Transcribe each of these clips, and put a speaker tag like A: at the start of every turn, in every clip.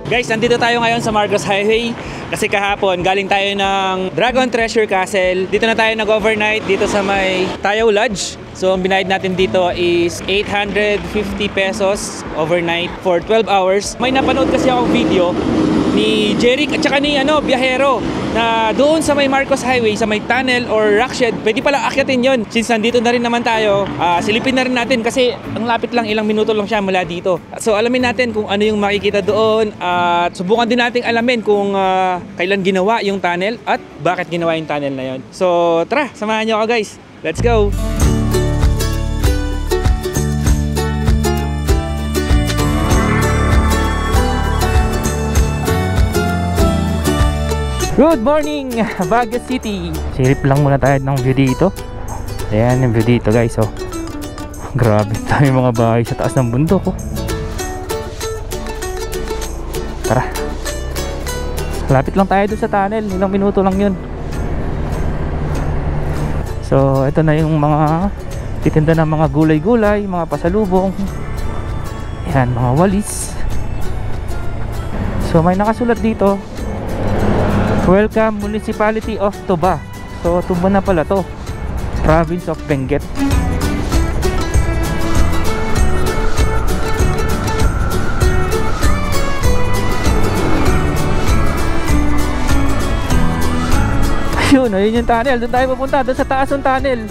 A: Guys, nandito tayo ngayon sa Marcos Highway kasi kahapon galing tayo ng Dragon Treasure Castle. Dito na tayo nag-overnight dito sa may Tayaw Lodge. So ang binayad natin dito is 850 pesos overnight for 12 hours. May napanood kasi akong video ni Jeric at saka ni Biyahero na doon sa may Marcos Highway, sa may tunnel or rock shed, pwede pala akyatin yon. Since nandito na rin naman tayo, silipin na rin natin kasi ang lapit lang, ilang minuto lang siya mula dito. So alamin natin kung ano yung makikita doon at subukan din natin alamin kung kailan ginawa yung tunnel at bakit ginawa yung tunnel na yon. So tara, samahan nyo ako guys. Let's go! Good morning, Baguio City. Silip lang muna tayo ng view dito. Ayan yung view dito guys. Oh, grabe tayo mga bahay sa taas ng bundok. Oh. Tara, lapit lang tayo doon sa tunnel. Ilang minuto lang yun. So ito na yung mga titinda ng mga gulay-gulay, mga pasalubong. Ayan, mga walis. So may nakasulat dito, Welcome Municipality of Toba. So Toba na pala to, Province of Benguet. Ayun yung tunnel. Doon tayo pupunta, doon sa taas ng tunnel.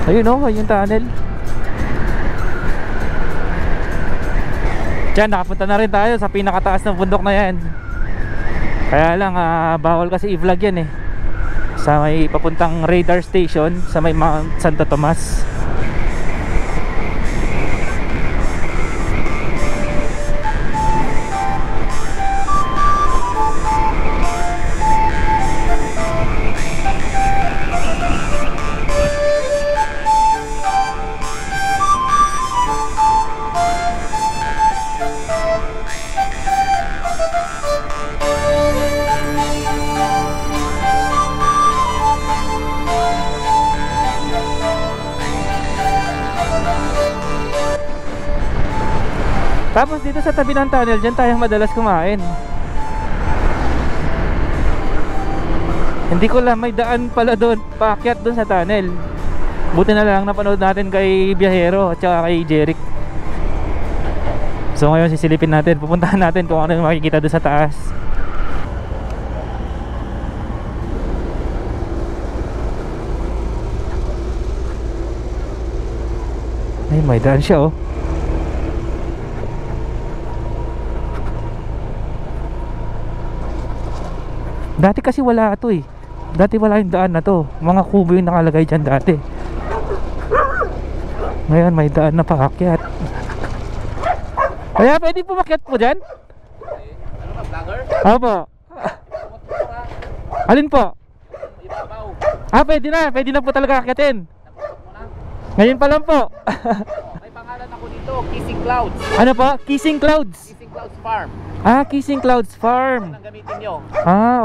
A: Ayun ayun yung tunnel. Diyan, nakapunta na rin tayo sa pinakataas ng bundok na yan. Kaya lang, bawal kasi i-vlog yan eh. Sa may papuntang radar station sa may Mount Santo Tomas. Tapos dito sa tabi ng tunnel, dyan tayo madalas kumain. Hindi ko lang may daan pala doon, paakyat doon sa tunnel. Buti na lang napanood natin kay Biyahero at saka kay Jeric. So ngayon sisilipin natin, pupuntahan natin kung ano yung makikita doon sa taas. Ay, may daan siya oh. Dati kasi wala ito eh. Dati wala yung daan na to. Mga kubo yung nakalagay dyan dati. Ngayon may daan na paakyat. Kaya pwede pumakyat po dyan? Ano ka, vlogger? Opo. Alin po? Pwede na. Pwede na po talaga akyatin. Ngayon pa lang po.
B: May pangalan ako dito, Kissing Clouds.
A: Ano po? Kissing Clouds?
B: Kissing Clouds Farm.
A: Kissing Clouds Farm.
B: Ano ang gamitin nyo?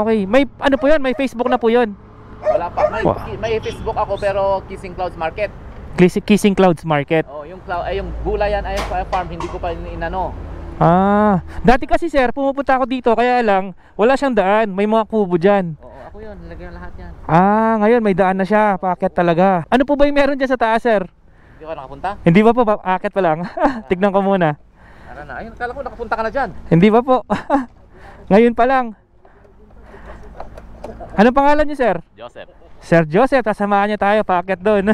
A: Okay. May ano po yun? May Facebook na po yun?
B: Wala pa. May Facebook ako pero Kissing Clouds Market.
A: Kissing Clouds Market.
B: Oh, yung gulay yan ay farm, hindi ko pa inano.
A: Dati kasi sir, pumupunta ako dito kaya lang wala siyang daan, may mga kubo diyan.
B: Oo, ako 'yun, nilagyan lahat 'yan.
A: Ngayon may daan na siya, paakyat talaga. Ano po ba yung meron diyan sa taas, sir?
B: Hindi ka nakapunta?
A: Hindi ba po, aakyat pa lang? Tignan ko muna.
B: Ayun, kala ko nakapunta ka na diyan.
A: Hindi ba po? Ngayon pa lang. Anong pangalan niyo, sir?
B: Joseph.
A: Sir Joseph, sasamahan niyo tayo paakyat doon.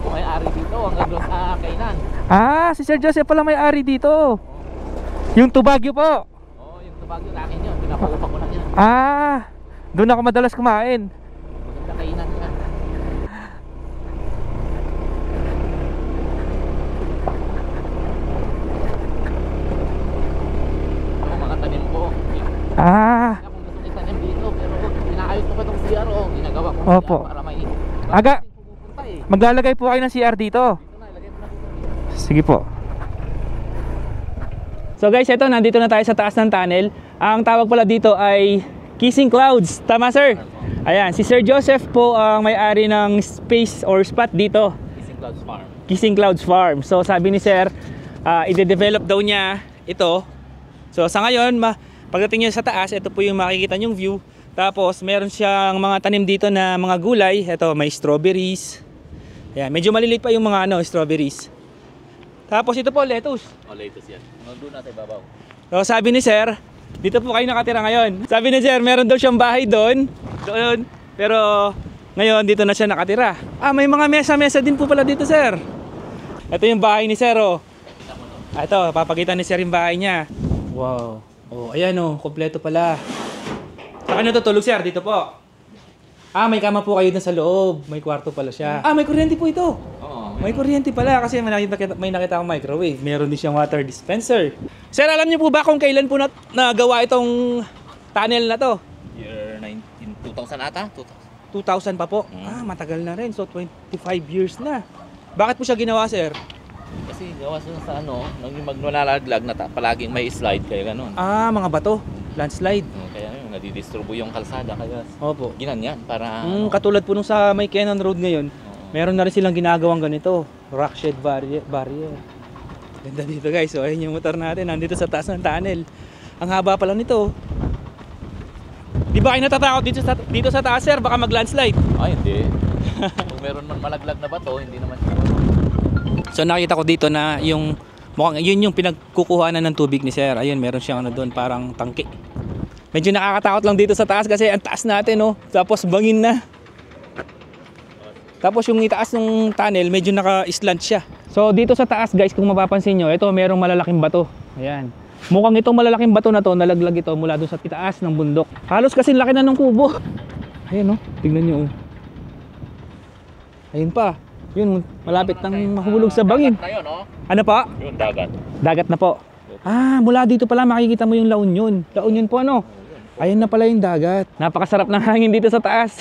B: Ako may-ari dito hanggang doon sa kainan.
A: Si Sir Joseph pala may-ari dito. Yung Tubagyo po.
B: Oo, yung Tubagyo sa akin yun. Pinapaupa ko lang yan.
A: Doon ako madalas kumain.
B: Maganda kainan yan. Ako mga tanim ko. Kung gusto ko itanim dito, pero pinaayos ko pa itong CR. Ginagawa ko
A: Opo.
B: para may
A: maglalagay po kayo ng CR dito. Sige po. So guys, ito nandito na tayo sa taas ng tunnel. Ang tawag pala dito ay Kissing Clouds. Tama, sir? Ayan, si Sir Joseph po ang may-ari ng space or spot dito.
B: Kissing Clouds Farm.
A: Kissing Clouds Farm. So sabi ni sir, i-develop daw niya ito. So sa ngayon, pagdating niyo sa taas, ito po yung makikita nyong view. Tapos meron siyang mga tanim dito na mga gulay. Ito, may strawberries. Ayan, medyo maliliit pa yung mga strawberries. Tapos ito po, lettuce.
B: Oh, lettuce yan. Doon natin babaw.
A: So sabi ni sir, dito po kayo nakatira ngayon. Sabi ni sir, meron daw siyang bahay doon. Pero ngayon dito na siya nakatira. May mga mesa-mesa din po pala dito, sir. Ito yung bahay ni sir, oh. Ito, papakita ni sir yung bahay niya. Wow. Oh, ayan oh, kompleto pala. Saan nyo tutulog, sir? Dito po. May kama po kayo dun sa loob. May kwarto pala siya. May kuryente po ito. May kuryente pala kasi may nakita akong microwave. Meron din siyang water dispenser. Sir, alam niyo po ba kung kailan po nagawa itong tunnel na to?
B: Year 2000 ata?
A: 2000 pa po? Matagal na rin. So 25 years na. Bakit po siya ginawa, sir?
B: Kasi gawa siya sa nang yung magnalalaglag na palaging may slide kaya ganun.
A: Mga bato. Landslide.
B: Kaya yun, nadidistrubo yung kalsada kaya
A: Opo.
B: ginanyan para
A: Katulad po nung sa may Cannon Road ngayon. Meron na rin silang ginagawang ganito, rock shed barrier. Ganda dito, guys. So ayun yung motor natin, nandito sa taas ng tunnel. Ang haba pala nito. Di ba kayo natatakot dito sa taas, sir? Baka mag-landslide.
B: hindi. Kung meron man malaglag na bato, hindi naman.
A: So nakita ko dito na yung mukhang yun yung pinagkukuhanan ng tubig ni sir. Ayun, meron siyang doon, parang tangke. Medyo nakakatakot lang dito sa taas kasi ang taas natin, oh. Tapos bangin na. Tapos yung itaas ng tunnel, medyo naka-slant siya. So dito sa taas, guys, kung mapapansin nyo, ito merong malalaking bato. Ayan. Mukhang itong malalaking bato na to, nalaglag ito mula doon sa itaas ng bundok. Halos kasi laki na ng kubo. Ayan, oh. Tingnan nyo, oh. Ayun pa. Yun, malapit nang mahulog sa bangin.
B: Dagat na yun, oh.
A: Ano pa?
B: Yun, dagat.
A: Dagat na po. Mula dito pala makikita mo yung La Union. La Union po, ano? Ayun na pala yung dagat. Napakasarap ng hangin dito sa taas.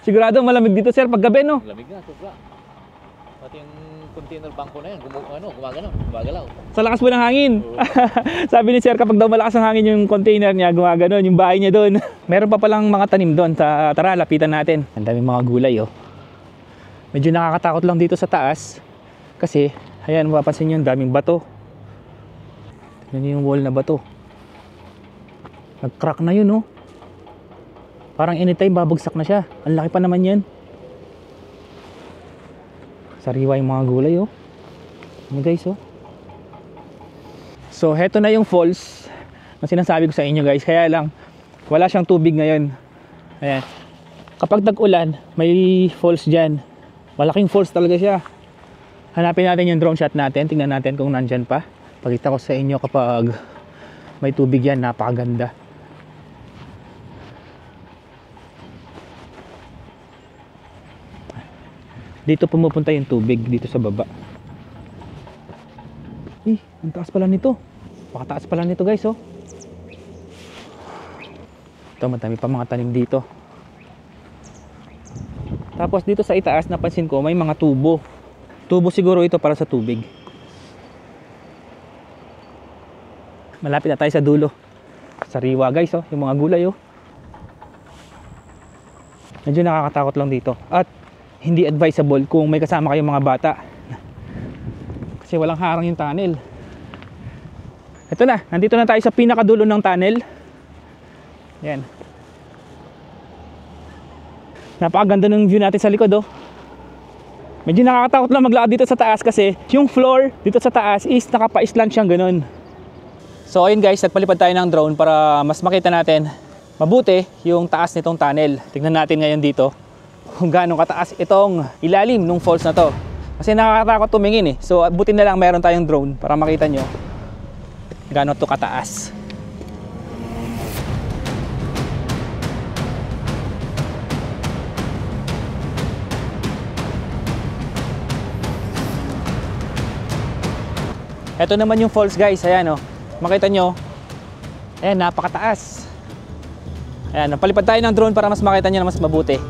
A: Sigurado malamig dito, sir, pag gabi, no?
B: Lamig na, sobra. Pati yung container bangko na yun, gumagalaw.
A: Sa lakas po ng hangin. Sabi ni sir, kapag daw malakas ang hangin yung container niya, gumaganon, yung bahay niya doon. Meron pa palang mga tanim doon. Tara, lapitan natin. Ang daming mga gulay, oh. Medyo nakakatakot lang dito sa taas. Kasi, ayan, mapapansin nyo, yung daming bato. Tignan nyo yung wall na bato. Nag-crack na yun, oh. Parang anytime babagsak na siya. Ang laki pa naman yan. Sariwa yung mga gulay, oh. Ano, guys, oh. So, heto na yung falls na sinasabi ko sa inyo, guys. Kaya lang, wala siyang tubig ngayon. Ayan. Kapag tag-ulan, may falls dyan. Malaking falls talaga siya. Hanapin natin yung drone shot natin. Tingnan natin kung nandyan pa. Pakita ko sa inyo kapag may tubig yan. Napakaganda. Dito pumupunta yung tubig dito sa baba. Ang taas pala nito. Pakataas pala nito, guys, oh. Ito, madami pa mga tanim dito. Tapos dito sa itaas, napansin ko may mga tubo. Tubo siguro ito para sa tubig. Malapit na tayo sa dulo. Sariwa, guys, oh. Yung mga gulay, oh. Medyo nakakatakot lang dito. At hindi advisable kung may kasama kayong mga bata. Kasi walang harang yung tunnel. Ito na, nandito na tayo sa pinakadulo ng tunnel. Yan. Napakaganda ng view natin sa likod, oh. Medyo nakakatakot lang maglakad dito sa taas kasi yung floor dito sa taas is nakapa-slant siyang ganun. So ayun, guys, nagpalipad tayo ng drone para mas makita natin mabuti yung taas nitong tunnel. Tingnan natin ngayon dito kung gaano kataas itong ilalim ng falls na to. Kasi nakakatakot tumingin, eh. So buti na lang meron tayong drone para makita nyo gaano to kataas. Ito naman yung falls, guys. Ayan, oh. Makita nyo. Ayan, napakataas. Ayan, napalipad tayo ng drone para mas makita nyo na mas mabuti.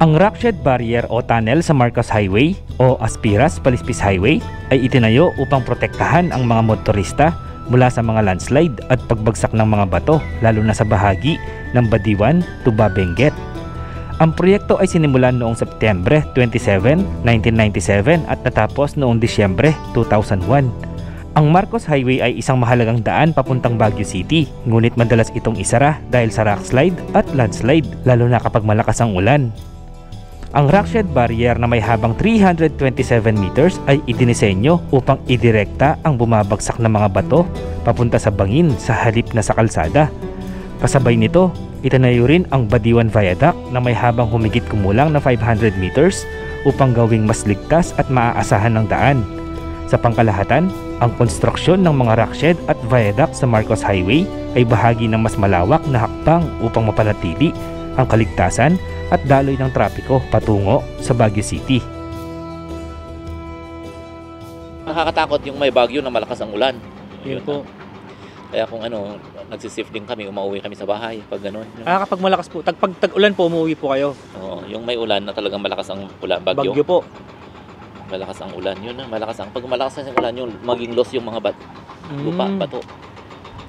A: Ang rockshed barrier o tunnel sa Marcos Highway o Aspiras Palispis Highway ay itinayo upang protektahan ang mga motorista mula sa mga landslide at pagbagsak ng mga bato, lalo na sa bahagi ng Badiwan to Benguet. Ang proyekto ay sinimulan noong Setyembre 27, 1997 at natapos noong Disyembre 2001. Ang Marcos Highway ay isang mahalagang daan papuntang Baguio City, ngunit madalas itong isara dahil sa rockslide at landslide, lalo na kapag malakas ang ulan. Ang rockshed barrier na may habang 327 meters ay idinisenyo upang idirekta ang bumabagsak na mga bato papunta sa bangin sa halip na sa kalsada. Kasabay nito, itinayo rin ang Badiwan Viaduct na may habang humigit kumulang na 500 meters upang gawing mas ligtas at maaasahan ng daan. Sa pangkalahatan, ang konstruksyon ng mga rockshed at viaduct sa Marcos Highway ay bahagi ng mas malawak na hakbang upang mapanatili ang kaligtasan at daloy ng trapiko patungo sa Baguio City.
B: Nakakatakot yung may bagyo na malakas ang ulan.
A: Yun po.
B: Kaya kung nagsisif din kami, umauwi kami sa bahay pag gano'n.
A: Kapag malakas po, pag tag-ulan po, umuwi po kayo.
B: Oo, yung may ulan na talagang malakas ang ulan, bagyo.
A: Bagyo po.
B: Malakas ang ulan, yun na, pag malakas ang ulan, yung maging loss yung mga lupa, bato.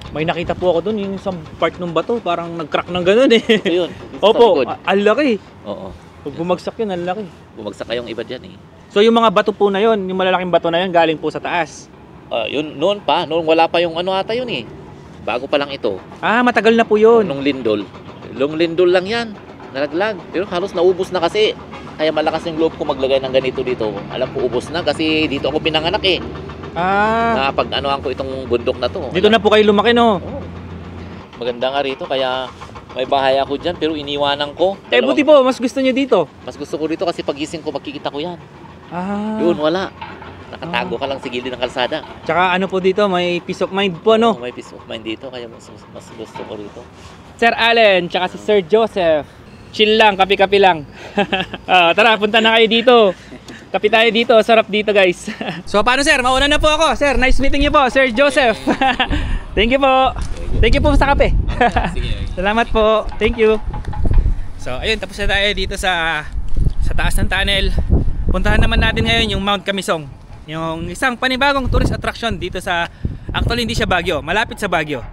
A: May nakita po ako doon, yung isang part ng bato, parang nag-crack ng gano'n eh.
B: Ito yun.
A: Opo, ang laki.
B: Oo.
A: Pag bumagsak yun, ang laki.
B: Bumagsak kayong iba dyan eh.
A: So yung mga bato po na yun, yung malalaking bato na yun, galing po sa taas.
B: Yun, noon wala pa yung ata yun eh. Bago pa lang ito.
A: Matagal na po yun.
B: Nung lindol. Nung lindol lang yan, nalaglag. Pero halos naubos na kasi. Kaya malakas yung loob ko maglagay ng ganito dito. Alam ko ubos na kasi dito ako pinanganak eh. Na pag ko itong bundok na to.
A: Dito na po kayo lumaki, no?
B: Oo. Maganda nga rito kaya may bahay ako dyan pero iniwanan ko.
A: Buti po, mas gusto niyo dito.
B: Mas gusto ko dito kasi pagising ko makikita ko yan. Yun, wala. Nakatago ka lang sa gilid ng kalsada.
A: Tsaka po dito, may peace of mind po, no?
B: May peace of mind dito kaya mas gusto ko rito.
A: Sir Allen, tsaka si Sir Joseph. Chill lang, kape-kape lang. Tara, punta na kayo dito. Kape tayo dito, sarap dito guys. So paano sir, mauna na po ako. Sir, nice meeting you po, Sir Joseph. Thank you po. Thank you po sa kape. Salamat po, thank you. So ayun, tapos na tayo dito sa taas ng tunnel. Puntahan naman natin ngayon yung Mount Camisong, yung isang panibagong tourist attraction dito sa, actually hindi siya Baguio, malapit sa Baguio.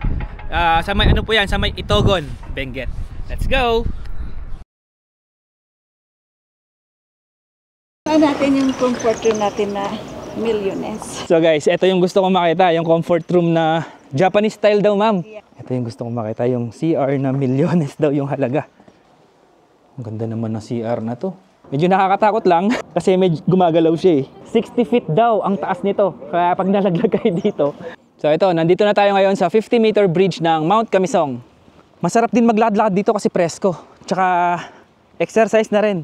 A: Sa may po yan, sa may Itogon, Benguet. Let's go!
C: Natin yung comfort room natin na Milliones.
A: So guys, ito yung gusto kong makita, yung comfort room na Japanese style daw, ma'am. Ito yung gusto kong makita, yung CR na Milliones daw yung halaga. Ang ganda naman ng CR na to. Medyo nakakatakot lang kasi medyo gumagalaw siya eh. 60 feet daw ang taas nito, kaya pag nalaglag kayo dito. So ito, nandito na tayo ngayon sa 50-meter bridge ng Mount Camisong. Masarap din maglakad-lakad dito kasi presko. Tsaka exercise na rin.